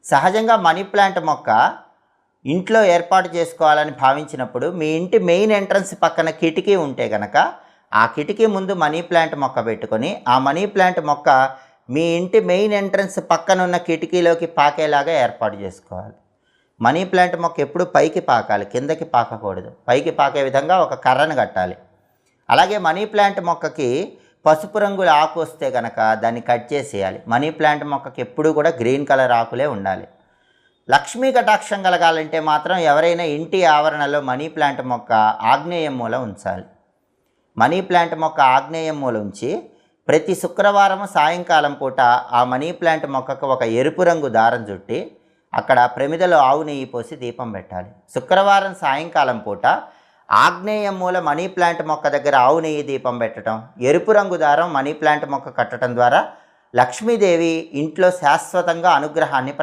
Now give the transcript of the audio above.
సహజంగా money plant మొక్క ఇంట్లో ఏర్పాటు చేసుకోవాలని భావించినప్పుడు మీ ఇంటి మెయిన్ ఎంట్రన్స్ పక్కన కిటికీ ఉంటే గనక ఆ కిటికీ ముందు మనీ ప్లాంట్ మొక్క పెట్టుకొని ఆ మనీ ప్లాంట్ మొక్క మీ ఇంటి మెయిన్ ఎంట్రన్స్ పక్కన ఉన్న కిటికీలోకి పాకేలాగా ఏర్పాటు చేసుకోవాలి. మనీ ప్లాంట్ మొక్క ఎప్పుడు పైకి పాకాలి, కిందకి పాకకూడదు. పైకి పాకే విధంగా ఒక కర్రను కట్టాలి. అలాగే మనీ ప్లాంట్ మొక్కకి పసుపు రంగుల ఆకు వస్తే కనుక దాన్ని కట్ చేసేయాలి. మనీ ప్లాంట్ మొక్కకి ఎప్పుడూ కూడా గ్రీన్ కలర్ ఆకులే ఉండాలి. లక్ష్మీ కటాక్షం కలగాలంటే మాత్రం ఎవరైనా ఇంటి ఆవరణలో మనీ ప్లాంట్ మొక్క ఆగ్నేయం మూల ఉంచాలి. మనీ ప్లాంట్ మొక్క ఆగ్నేయం మూల ఉంచి ప్రతి శుక్రవారం సాయంకాలం పూట ఆ మనీ ప్లాంట్ మొక్కకు ఒక ఎరుపు రంగు దారం చుట్టి అక్కడ ప్రమిదలో ఆవు నెయ్యి పోసి దీపం పెట్టాలి. శుక్రవారం సాయంకాలం పూట ఆగ్నేయం మూల మనీ ప్లాంట్ మొక్క దగ్గర ఆవు నెయ్యి దీపం పెట్టడం, ఎరుపు రంగు దారం మనీ ప్లాంట్ మొక్క కట్టడం ద్వారా లక్ష్మీదేవి ఇంట్లో శాశ్వతంగా అనుగ్రహాన్ని